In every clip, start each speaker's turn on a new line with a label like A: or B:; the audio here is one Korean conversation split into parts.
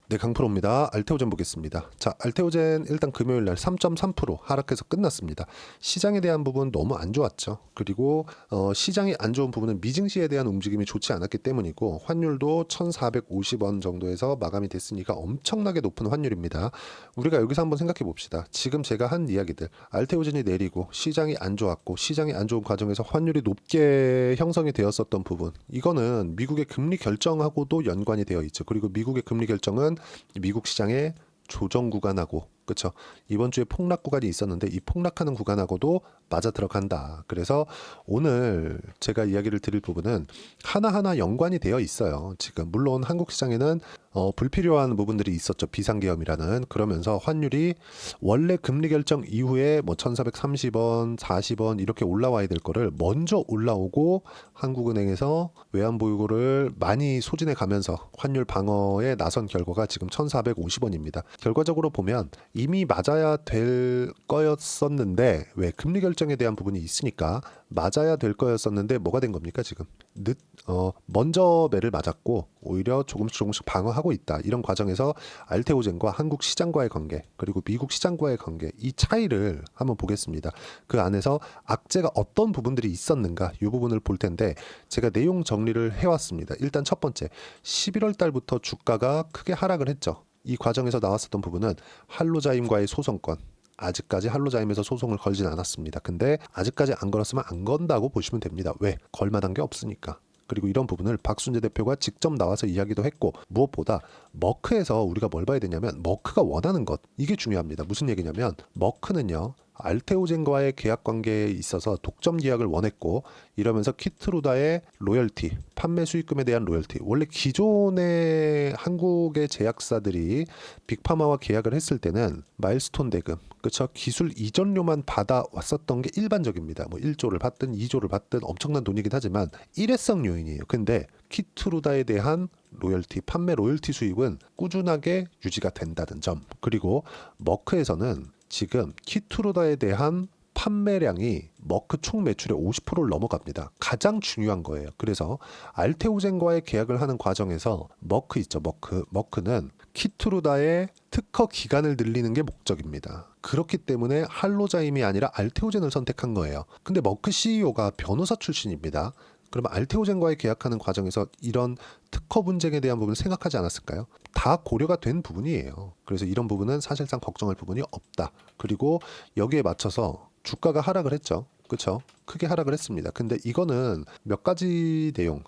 A: 네, 강프로입니다. 알테오젠 보겠습니다. 자, 알테오젠 일단 금요일 날 3.3% 하락해서 끝났습니다. 시장에 대한 부분 너무 안 좋았죠. 그리고 시장이 안 좋은 부분은 미증시에 대한 움직임이 좋지 않았기 때문이고 환율도 1,450원 정도에서 마감이 됐으니까 엄청나게 높은 환율입니다. 우리가 여기서 한번 생각해 봅시다. 지금 제가 한 이야기들 알테오젠이 내리고 시장이 안 좋았고 시장이 안 좋은 과정에서 환율이 높게 형성이 되었었던 부분, 이거는 미국의 금리 결정하고도 연관이 되어 있죠. 그리고 미국의 금리 결정은 미국 시장의 조정 구간하고, 그렇죠, 이번 주에 폭락 구간이 있었는데 이 폭락하는 구간하고도 맞아 들어간다. 그래서 오늘 제가 이야기를 드릴 부분은 하나하나 연관이 되어 있어요. 지금 물론 한국 시장에는 불필요한 부분들이 있었죠. 비상계엄이라는. 그러면서 환율이 원래 금리 결정 이후에 뭐 1430원, 40원 이렇게 올라와야 될 거를 먼저 올라오고 한국은행에서 외환보유고를 많이 소진해 가면서 환율 방어에 나선 결과가 지금 1450원입니다. 결과적으로 보면 이미 맞아야 될 거였었는데, 왜 금리 결정에 대한 부분이 있으니까 맞아야 될 거였었는데 뭐가 된 겁니까 지금? 먼저 매를 맞았고 오히려 조금씩 방어하고 있다. 이런 과정에서 알테오젠과 한국 시장과의 관계, 그리고 미국 시장과의 관계, 이 차이를 한번 보겠습니다. 그 안에서 악재가 어떤 부분들이 있었는가, 이 부분을 볼 텐데 제가 내용 정리를 해왔습니다. 일단 첫 번째, 11월 달부터 주가가 크게 하락을 했죠. 이 과정에서 나왔었던 부분은 할로자임과의 소송권, 아직까지 할로자임에서 소송을 걸진 않았습니다. 근데 아직까지 안 걸었으면 안 건다고 보시면 됩니다. 왜? 걸만한 게 없으니까. 그리고 이런 부분을 박순재 대표가 직접 나와서 이야기도 했고, 무엇보다 머크에서 우리가 뭘 봐야 되냐면 머크가 원하는 것, 이게 중요합니다. 무슨 얘기냐면 머크는요, 알테오젠과의 계약 관계에 있어서 독점 계약을 원했고, 이러면서 키트루다의 로열티, 판매 수익금에 대한 로열티, 원래 기존의 한국의 제약사들이 빅파마와 계약을 했을 때는 마일스톤 대금, 그렇죠, 기술 이전료만 받아왔었던 게 일반적입니다. 뭐 1조를 받든 2조를 받든 엄청난 돈이긴 하지만 일회성 요인이에요. 근데 키트루다에 대한 로열티, 판매 로열티 수익은 꾸준하게 유지가 된다는 점, 그리고 머크에서는 지금 키트루다에 대한 판매량이 머크 총 매출의 50%를 넘어갑니다. 가장 중요한 거예요. 그래서 알테오젠과의 계약을 하는 과정에서 머크 있죠. 머크는 키트루다의 특허 기간을 늘리는 게 목적입니다. 그렇기 때문에 할로자임이 아니라 알테오젠을 선택한 거예요. 근데 머크 CEO가 변호사 출신입니다. 그러면 알테오젠과의 계약하는 과정에서 이런 특허 분쟁에 대한 부분을 생각하지 않았을까요? 다 고려가 된 부분이에요. 그래서 이런 부분은 사실상 걱정할 부분이 없다. 그리고 여기에 맞춰서 주가가 하락을 했죠. 그렇죠? 크게 하락을 했습니다. 근데 이거는 몇 가지 내용,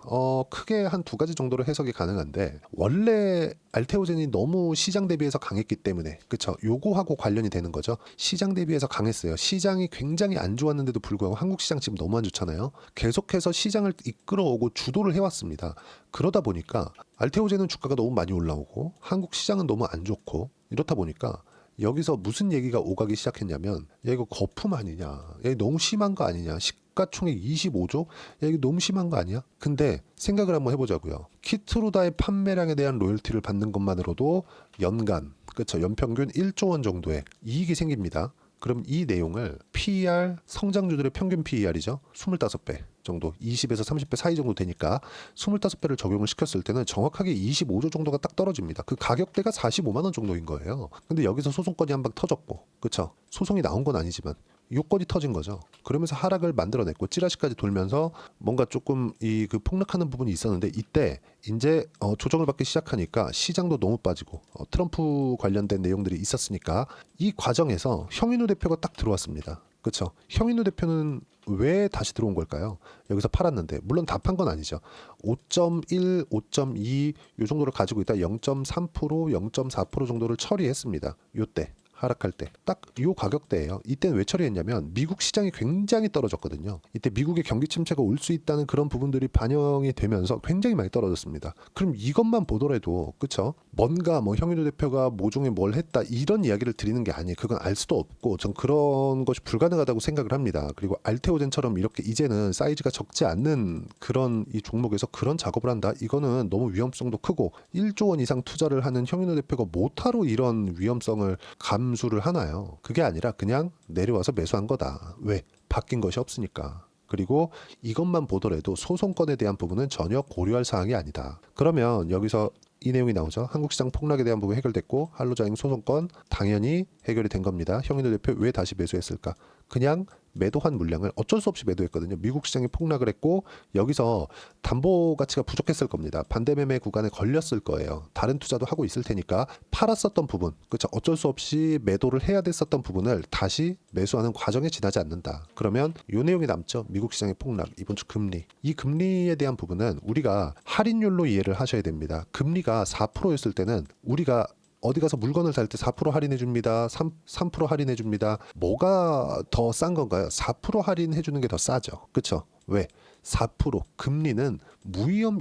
A: 크게 한 두 가지 정도로 해석이 가능한데, 원래 알테오젠이 너무 시장 대비해서 강했기 때문에, 그렇죠? 요거하고 관련이 되는 거죠. 시장 대비해서 강했어요. 시장이 굉장히 안 좋았는데도 불구하고 한국 시장 지금 너무 안 좋잖아요. 계속해서 시장을 이끌어오고 주도를 해왔습니다. 그러다 보니까 알테오젠은 주가가 너무 많이 올라오고 한국 시장은 너무 안 좋고, 이렇다 보니까 여기서 무슨 얘기가 오가기 시작했냐면, 야 이거 거품 아니냐, 야 이거 너무 심한 거 아니냐, 시가총액 25조, 야 이거 너무 심한 거 아니야? 근데 생각을 한번 해보자고요. 키트루다의 판매량에 대한 로열티를 받는 것만으로도 연간, 그렇죠, 연평균 1조 원 정도의 이익이 생깁니다. 그럼 이 내용을 PER, 성장주들의 평균 PER이죠. 25배 정도, 20에서 30배 사이 정도 되니까 25배를 적용을 시켰을 때는 정확하게 25조 정도가 딱 떨어집니다. 그 가격대가 45만 원 정도인 거예요. 근데 여기서 소송건이 한 방 터졌고, 그렇죠? 소송이 나온 건 아니지만 요건이 터진 거죠. 그러면서 하락을 만들어냈고 찌라시까지 돌면서 뭔가 조금 이 그 폭락하는 부분이 있었는데, 이때 이제 조정을 받기 시작하니까 시장도 너무 빠지고 트럼프 관련된 내용들이 있었으니까 이 과정에서 형인우 대표가 딱 들어왔습니다. 그렇죠? 형인우 대표는 왜 다시 들어온 걸까요? 여기서 팔았는데, 물론 다 판 건 아니죠. 5.1, 5.2 요 정도를 가지고 있다 0.3%, 0.4% 정도를 처리했습니다. 요때 하락할 때 딱 이 가격대예요. 이때는 왜 처리했냐면 미국 시장이 굉장히 떨어졌거든요. 이때 미국의 경기 침체가 올 수 있다는 그런 부분들이 반영이 되면서 굉장히 많이 떨어졌습니다. 그럼 이것만 보더라도, 그쵸, 뭔가 뭐 형인우 대표가 모종에 뭘 했다 이런 이야기를 드리는 게 아니에요. 그건 알 수도 없고 전 그런 것이 불가능하다고 생각을 합니다. 그리고 알테오젠처럼 이렇게 이제는 사이즈가 적지 않는 그런 이 종목에서 그런 작업을 한다, 이거는 너무 위험성도 크고 1조 원 이상 투자를 하는 형인우 대표가 뭐하러 이런 위험성을 감수를 하나요? 그게 아니라 그냥 내려와서 매수한 거다. 왜? 바뀐 것이 없으니까. 그리고 이것만 보더라도 소송건에 대한 부분은 전혀 고려할 사항이 아니다. 그러면 여기서 이 내용이 나오죠. 한국 시장 폭락에 대한 부분 해결됐고 한로자임 소송권 당연히 해결이 된 겁니다. 형인호 대표 왜 다시 매수했을까? 그냥 매도한 물량을 어쩔 수 없이 매도했거든요. 미국 시장이 폭락을 했고 여기서 담보 가치가 부족했을 겁니다. 반대 매매 구간에 걸렸을 거예요. 다른 투자도 하고 있을 테니까 팔았었던 부분, 그렇죠. 어쩔 수 없이 매도를 해야 됐었던 부분을 다시 매수하는 과정에 지나지 않는다. 그러면 이 내용이 남죠. 미국 시장의 폭락, 이번 주 금리. 이 금리에 대한 부분은 우리가 할인율로 이해를 하셔야 됩니다. 금리가 4%였을 때는 우리가 어디 가서 물건을 살 때 4% 할인해 줍니다. 3% 할인해 줍니다. 뭐가 더 싼 건가요? 4% 할인해 주는 게 더 싸죠. 그렇죠? 왜? 4% 금리는 무위험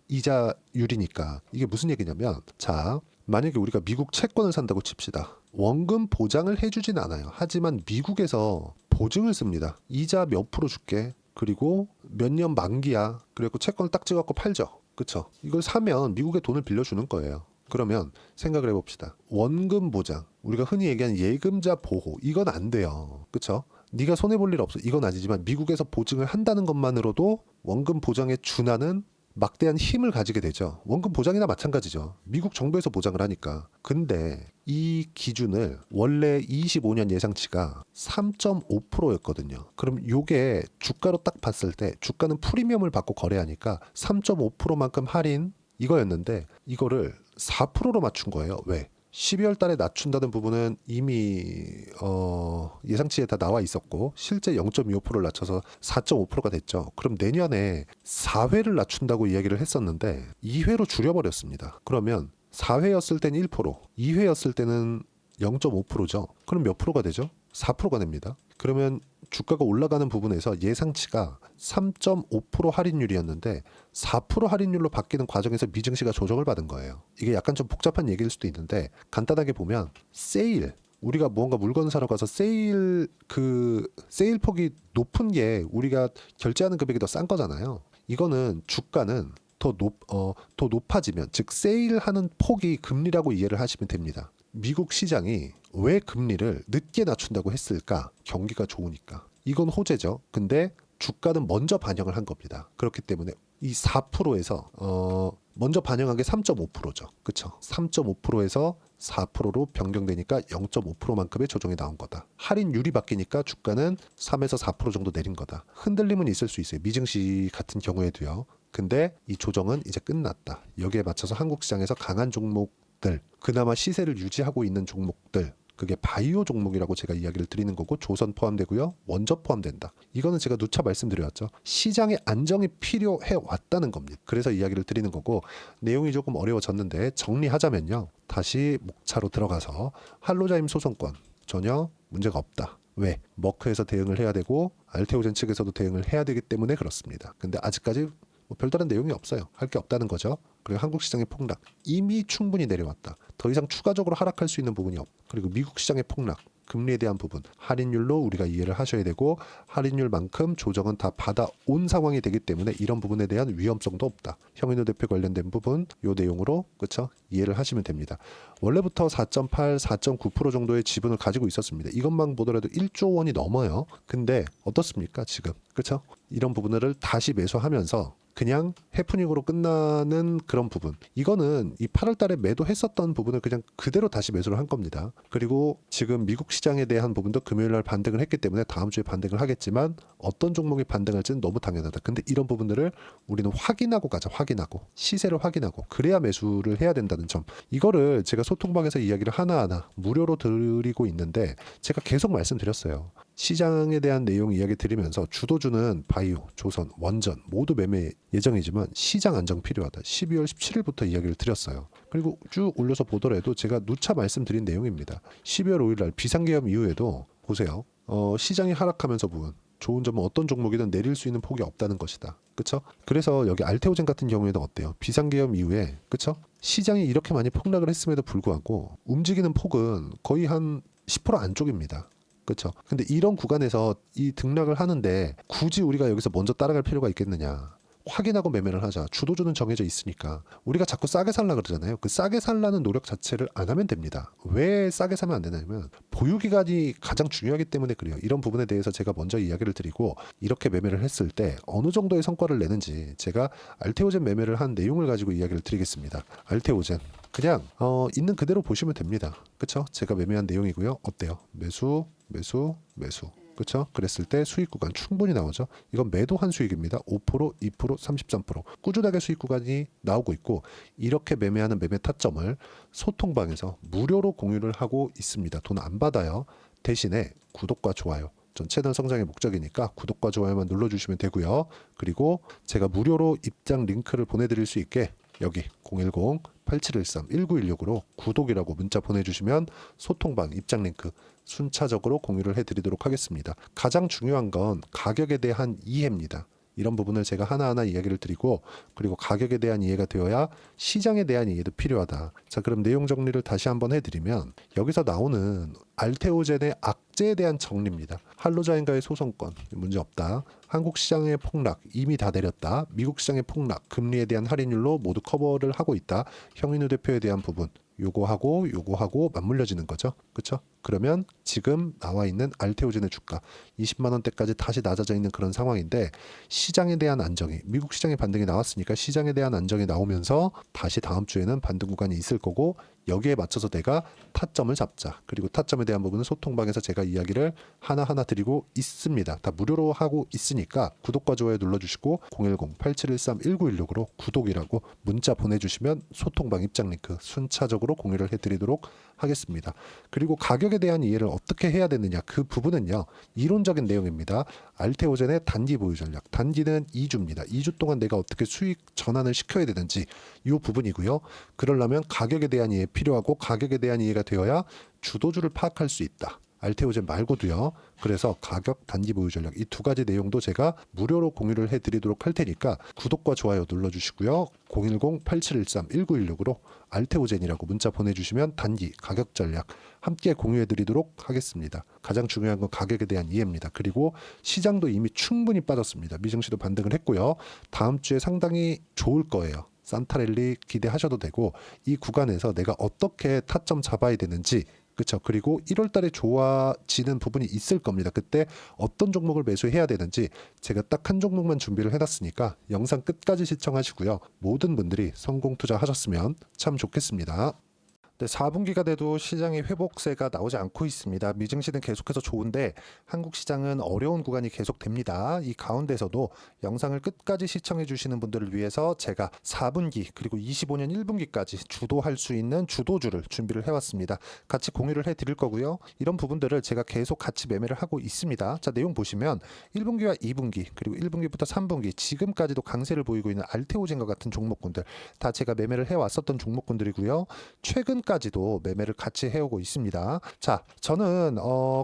A: 이자율이니까. 이게 무슨 얘기냐면, 자, 만약에 우리가 미국 채권을 산다고 칩시다. 원금 보장을 해주진 않아요. 하지만 미국에서 보증을 씁니다. 이자 몇 프로 줄게. 그리고 몇 년 만기야. 그리고 채권을 딱 찍어갖고 팔죠. 그렇죠? 이걸 사면 미국에 돈을 빌려주는 거예요. 그러면 생각을 해봅시다. 원금 보장, 우리가 흔히 얘기하는 예금자 보호, 이건 안 돼요. 그렇죠? 네가 손해볼 일 없어. 이건 아니지만 미국에서 보증을 한다는 것만으로도 원금 보장에 준하는 막대한 힘을 가지게 되죠. 원금 보장이나 마찬가지죠. 미국 정부에서 보장을 하니까. 근데 이 기준을 원래 25년 예상치가 3.5%였거든요. 그럼 요게 주가로 딱 봤을 때 주가는 프리미엄을 받고 거래하니까 3.5%만큼 할인 이거였는데 이거를 4%로 맞춘 거예요. 왜? 12월 달에 낮춘다는 부분은 이미 예상치에 다 나와 있었고 실제 0.25%를 낮춰서 4.5%가 됐죠. 그럼 내년에 4회를 낮춘다고 이야기를 했었는데 2회로 줄여버렸습니다. 그러면 4회였을 때는 1%, 2회였을 때는 0.5%죠. 그럼 몇 프로가 되죠? 4%가 됩니다. 그러면 주가가 올라가는 부분에서 예상치가 3.5% 할인율이었는데 4% 할인율로 바뀌는 과정에서 미증시가 조정을 받은 거예요. 이게 약간 좀 복잡한 얘기일 수도 있는데 간단하게 보면 세일, 우리가 무언가 물건 사러 가서 세일 폭이 높은 게 우리가 결제하는 금액이 더 싼 거잖아요. 이거는 주가는 더 높아지면, 즉 세일하는 폭이 금리라고 이해를 하시면 됩니다. 미국 시장이 왜 금리를 늦게 낮춘다고 했을까? 경기가 좋으니까. 이건 호재죠. 근데 주가는 먼저 반영을 한 겁니다. 그렇기 때문에 이 4%에서 먼저 반영한 게 3.5%죠. 그렇죠? 3.5%에서 4%로 변경되니까 0.5%만큼의 조정이 나온 거다. 할인율이 바뀌니까 주가는 3에서 4% 정도 내린 거다. 흔들림은 있을 수 있어요. 미증시 같은 경우에도요. 근데 이 조정은 이제 끝났다. 여기에 맞춰서 한국 시장에서 강한 종목들, 그나마 시세를 유지하고 있는 종목들, 그게 바이오 종목이라고 제가 이야기를 드리는 거고 조선 포함되고요. 원저 포함된다. 이거는 제가 누차 말씀드렸죠. 시장의 안정이 필요해 왔다는 겁니다. 그래서 이야기를 드리는 거고 내용이 조금 어려워졌는데 정리하자면요. 다시 목차로 들어가서 한로자임 소송권 전혀 문제가 없다. 왜? 머크에서 대응을 해야 되고 알테오젠 측에서도 대응을 해야 되기 때문에 그렇습니다. 근데 아직까지 별다른 내용이 없어요. 할 게 없다는 거죠. 그리고 한국 시장의 폭락 이미 충분히 내려왔다. 더 이상 추가적으로 하락할 수 있는 부분이 없. 그리고 미국 시장의 폭락, 금리에 대한 부분, 할인율로 우리가 이해를 하셔야 되고 할인율만큼 조정은 다 받아온 상황이 되기 때문에 이런 부분에 대한 위험성도 없다. 형인호 대표 관련된 부분 요 내용으로 그렇죠? 이해를 하시면 됩니다. 원래부터 4.8, 4.9% 정도의 지분을 가지고 있었습니다. 이것만 보더라도 1조 원이 넘어요. 근데 어떻습니까 지금? 그렇죠? 이런 부분을 다시 매수하면서 그냥 해프닝으로 끝나는 그런 부분, 이거는 이 8월 달에 매도했었던 부분을 그냥 그대로 다시 매수를 한 겁니다. 그리고 지금 미국 시장에 대한 부분도 금요일 날 반등을 했기 때문에 다음 주에 반등을 하겠지만 어떤 종목이 반등할지는 너무 당연하다. 근데 이런 부분들을 우리는 확인하고 가자. 확인하고 시세를 확인하고 그래야 매수를 해야 된다는 점, 이거를 제가 소통방에서 이야기를 하나하나 무료로 드리고 있는데 제가 계속 말씀드렸어요. 시장에 대한 내용 이야기 드리면서 주도주는 바이오, 조선, 원전 모두 매매 예정이지만 시장 안정 필요하다. 12월 17일부터 이야기를 드렸어요. 그리고 쭉 올려서 보더라도 제가 누차 말씀드린 내용입니다. 12월 5일 날 비상계엄 이후에도 보세요. 시장이 하락하면서 부분 좋은 점은 어떤 종목이든 내릴 수 있는 폭이 없다는 것이다. 그렇죠? 그래서 여기 알테오젠 같은 경우에는 어때요? 비상계엄 이후에 그렇죠? 시장이 이렇게 많이 폭락을 했음에도 불구하고 움직이는 폭은 거의 한 10% 안쪽입니다. 그렇죠. 근데 이런 구간에서 이 등락을 하는데 굳이 우리가 여기서 먼저 따라갈 필요가 있겠느냐? 확인하고 매매를 하자. 주도주는 정해져 있으니까. 우리가 자꾸 싸게 살라 그러잖아요. 그 싸게 살라는 노력 자체를 안 하면 됩니다. 왜 싸게 사면 안 되냐면 보유기간이 가장 중요하기 때문에 그래요. 이런 부분에 대해서 제가 먼저 이야기를 드리고, 이렇게 매매를 했을 때 어느 정도의 성과를 내는지 제가 알테오젠 매매를 한 내용을 가지고 이야기를 드리겠습니다. 알테오젠 그냥 있는 그대로 보시면 됩니다. 그쵸? 제가 매매한 내용이고요. 어때요? 매수, 매수, 매수. 그렇죠? 그랬을 때 수익 구간 충분히 나오죠. 이건 매도한 수익입니다. 5%, 2%, 33%. 꾸준하게 수익 구간이 나오고 있고, 이렇게 매매하는 매매 타점을 소통방에서 무료로 공유를 하고 있습니다. 돈 안 받아요. 대신에 구독과 좋아요. 전 채널 성장의 목적이니까 구독과 좋아요만 눌러주시면 되고요. 그리고 제가 무료로 입장 링크를 보내드릴 수 있게 여기 010-8713-1916으로 구독이라고 문자 보내주시면 소통방 입장 링크 순차적으로 공유를 해드리도록 하겠습니다. 가장 중요한 건 가격에 대한 이해입니다. 이런 부분을 제가 하나하나 이야기를 드리고, 그리고 가격에 대한 이해가 되어야 시장에 대한 이해도 필요하다. 자, 그럼 내용 정리를 다시 한번 해드리면, 여기서 나오는 알테오젠의 악재에 대한 정리입니다. 한로자인과의 소송권 문제 없다. 한국 시장의 폭락 이미 다 내렸다. 미국 시장의 폭락 금리에 대한 할인율로 모두 커버를 하고 있다. 형인우 대표에 대한 부분 요거하고 맞물려지는 거죠. 그렇죠? 그러면 지금 나와 있는 알테오젠의 주가 20만 원대까지 다시 낮아져 있는 그런 상황인데, 시장에 대한 안정이, 미국 시장의 반등이 나왔으니까 시장에 대한 안정이 나오면서 다시 다음 주에는 반등 구간이 있을 거고, 여기에 맞춰서 내가 타점을 잡자. 그리고 타점에 대한 부분은 소통방에서 제가 이야기를 하나하나 드리고 있습니다. 다 무료로 하고 있으니까 구독과 좋아요 눌러주시고 010-8713-1916으로 구독이라고 문자 보내주시면 소통방 입장 링크 순차적으로 공유를 해드리도록 하겠습니다. 그리고 가격에 대한 이해를 어떻게 해야 되느냐, 그 부분은요 이론적인 내용입니다. 알테오젠의 단기 보유 전략, 단기는 2주입니다. 2주 동안 내가 어떻게 수익 전환을 시켜야 되는지 이 부분이고요. 그러려면 가격에 대한 이해 필요하고, 가격에 대한 이해가 되어야 주도주를 파악할 수 있다. 알테오젠 말고도요. 그래서 가격, 단기 보유 전략 이 두 가지 내용도 제가 무료로 공유를 해드리도록 할 테니까 구독과 좋아요 눌러주시고요. 010-8713-1916으로 알테오젠이라고 문자 보내주시면 단기, 가격 전략 함께 공유해드리도록 하겠습니다. 가장 중요한 건 가격에 대한 이해입니다. 그리고 시장도 이미 충분히 빠졌습니다. 미증시도 반등을 했고요. 다음 주에 상당히 좋을 거예요. 산타랠리 기대하셔도 되고, 이 구간에서 내가 어떻게 타점 잡아야 되는지, 그렇죠. 그리고 1월 달에 좋아지는 부분이 있을 겁니다. 그때 어떤 종목을 매수해야 되는지 제가 딱 한 종목만 준비를 해놨으니까 영상 끝까지 시청하시고요. 모든 분들이 성공 투자하셨으면 참 좋겠습니다. 4분기가 돼도 시장의 회복세가 나오지 않고 있습니다. 미증시는 계속해서 좋은데 한국 시장은 어려운 구간이 계속됩니다. 이 가운데서도 영상을 끝까지 시청해 주시는 분들을 위해서 제가 4분기 그리고 25년 1분기까지 주도할 수 있는 주도주를 준비를 해왔습니다. 같이 공유를 해드릴 거고요. 이런 부분들을 제가 계속 같이 매매를 하고 있습니다. 자, 내용 보시면 1분기와 2분기 그리고 1분기부터 3분기 지금까지도 강세를 보이고 있는 알테오젠과 같은 종목군들 다 제가 매매를 해왔었던 종목군들이고요. 최근까지도 매매를 같이 해오고 있습니다. 자, 저는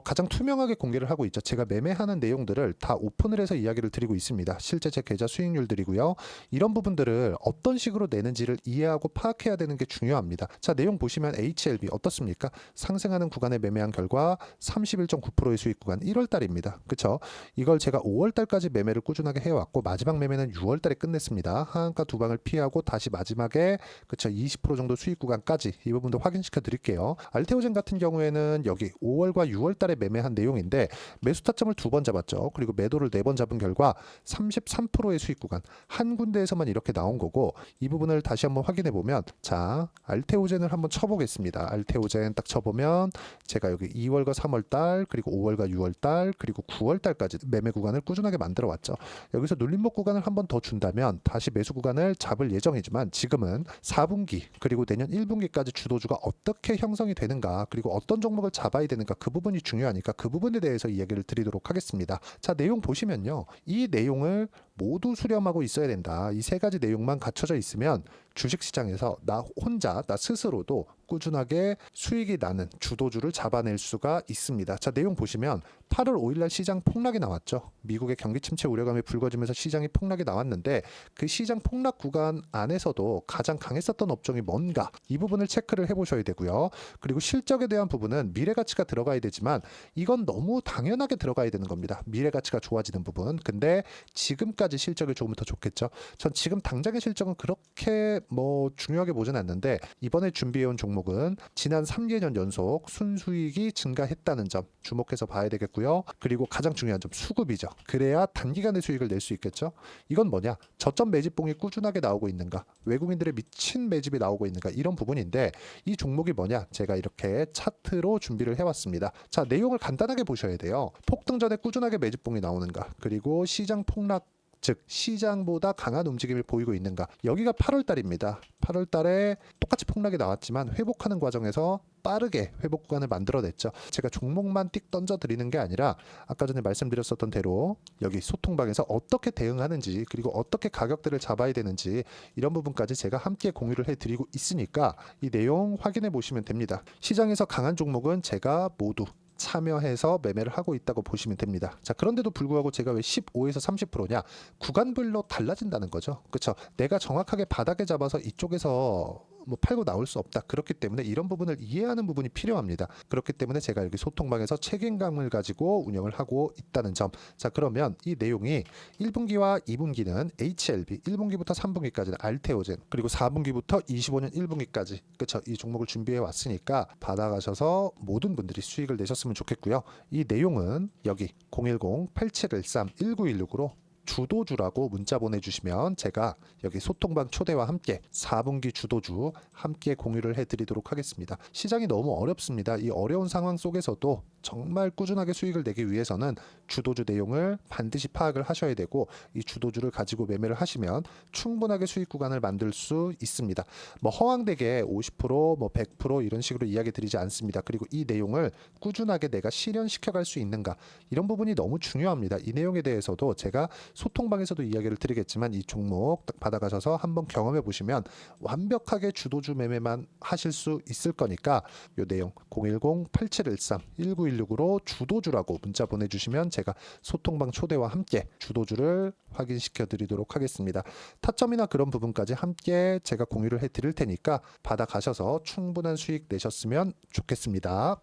A: 가장 투명하게 공개를 하고 있죠. 제가 매매하는 내용들을 다 오픈을 해서 이야기를 드리고 있습니다. 실제 제 계좌 수익률들이고요. 이런 부분들을 어떤 식으로 내는지를 이해하고 파악해야 되는 게 중요합니다. 자, 내용 보시면 HLB 어떻습니까? 상승하는 구간에 매매한 결과 31.9%의 수익 구간 1월 달입니다. 그렇죠? 이걸 제가 5월 달까지 매매를 꾸준하게 해왔고, 마지막 매매는 6월 달에 끝냈습니다. 하한가 두 방을 피하고 다시 마지막에 그렇죠, 20% 정도 수익 구간까지 이 부분도 확인시켜 드릴게요. 알테오젠 같은 경우에는 여기 5월과 6월 달에 매매한 내용인데 매수 타점을 2번 잡았죠. 그리고 매도를 4번 잡은 결과 33%의 수익 구간 한 군데에서만 이렇게 나온 거고, 이 부분을 다시 한번 확인해 보면, 자, 알테오젠을 한번 쳐보겠습니다. 알테오젠 딱 쳐보면 제가 여기 2월과 3월 달 그리고 5월과 6월 달 그리고 9월 달까지 매매 구간을 꾸준하게 만들어 왔죠. 여기서 눌림목 구간을 한번 더 준다면 다시 매수 구간을 잡을 예정이지만, 지금은 4분기 그리고 내년 1분기까지 주도주가 어떻게 형성이 되는가, 그리고 어떤 종목을 잡아야 되는가, 그 부분이 중요하니까 그 부분에 대해서 이야기를 드리도록 하겠습니다. 자, 내용 보시면요. 이 내용을 모두 수렴하고 있어야 된다. 이 세 가지 내용만 갖춰져 있으면 주식시장에서 나 혼자, 나 스스로도 꾸준하게 수익이 나는 주도주를 잡아낼 수가 있습니다. 자, 내용 보시면 8월 5일날 시장 폭락이 나왔죠. 미국의 경기 침체 우려감이 불거지면서 시장이 폭락이 나왔는데, 그 시장 폭락 구간 안에서도 가장 강했었던 업종이 뭔가, 이 부분을 체크를 해보셔야 되고요. 그리고 실적에 대한 부분은 미래가치가 들어가야 되지만 이건 너무 당연하게 들어가야 되는 겁니다. 미래가치가 좋아지는 부분. 근데 지금까지 내일까지 실적이 조금 더 좋겠죠. 전 지금 당장의 실적은 그렇게 뭐 중요하게 보진 않는데 이번에 준비해온 종목은 지난 3개년 연속 순수익이 증가했다는 점 주목해서 봐야 되겠고요. 그리고 가장 중요한 점 수급이죠. 그래야 단기간에 수익을 낼 수 있겠죠. 이건 뭐냐? 저점 매집봉이 꾸준하게 나오고 있는가? 외국인들의 미친 매집이 나오고 있는가? 이런 부분인데 이 종목이 뭐냐? 제가 이렇게 차트로 준비를 해왔습니다. 자, 내용을 간단하게 보셔야 돼요. 폭등 전에 꾸준하게 매집봉이 나오는가? 그리고 시장 폭락 즉 시장보다 강한 움직임을 보이고 있는가. 여기가 8월 달입니다. 8월 달에 똑같이 폭락이 나왔지만 회복하는 과정에서 빠르게 회복 구간을 만들어냈죠. 제가 종목만 띡 던져 드리는 게 아니라 아까 전에 말씀드렸었던 대로 여기 소통방에서 어떻게 대응하는지 그리고 어떻게 가격대를 잡아야 되는지 이런 부분까지 제가 함께 공유를 해드리고 있으니까 이 내용 확인해 보시면 됩니다. 시장에서 강한 종목은 제가 모두 참여해서 매매를 하고 있다고 보시면 됩니다. 자, 그런데도 불구하고 제가 왜 15에서 30%냐? 구간별로 달라진다는 거죠. 그렇죠? 내가 정확하게 바닥에 잡아서 이쪽에서 뭐 팔고 나올 수 없다. 그렇기 때문에 이런 부분을 이해하는 부분이 필요합니다. 그렇기 때문에 제가 여기 소통방에서 책임감을 가지고 운영을 하고 있다는 점. 자, 그러면 이 내용이 1분기와 2분기는 HLB, 1분기부터 3분기까지는 알테오젠, 그리고 4분기부터 25년 1분기까지 그렇죠? 이 종목을 준비해 왔으니까 받아가셔서 모든 분들이 수익을 내셨으면 좋겠고요. 이 내용은 여기 010-8713-1916으로 주도주라고 문자 보내주시면 제가 여기 소통방 초대와 함께 4분기 주도주 함께 공유를 해드리도록 하겠습니다. 시장이 너무 어렵습니다. 이 어려운 상황 속에서도 정말 꾸준하게 수익을 내기 위해서는 주도주 내용을 반드시 파악을 하셔야 되고 이 주도주를 가지고 매매를 하시면 충분하게 수익 구간을 만들 수 있습니다. 뭐 허황되게 50%, 100% 이런 식으로 이야기 드리지 않습니다. 그리고 이 내용을 꾸준하게 내가 실현시켜 갈 수 있는가 이런 부분이 너무 중요합니다. 이 내용에 대해서도 제가 소통방에서도 이야기를 드리겠지만 이 종목 딱 받아가셔서 한번 경험해 보시면 완벽하게 주도주 매매만 하실 수 있을 거니까 이 내용 010-8713-1916으로 주도주라고 문자 보내주시면 제가 소통방 초대와 함께 주도주를 확인시켜 드리도록 하겠습니다. 타점이나 그런 부분까지 함께 제가 공유를 해 드릴 테니까 받아가셔서 충분한 수익 내셨으면 좋겠습니다.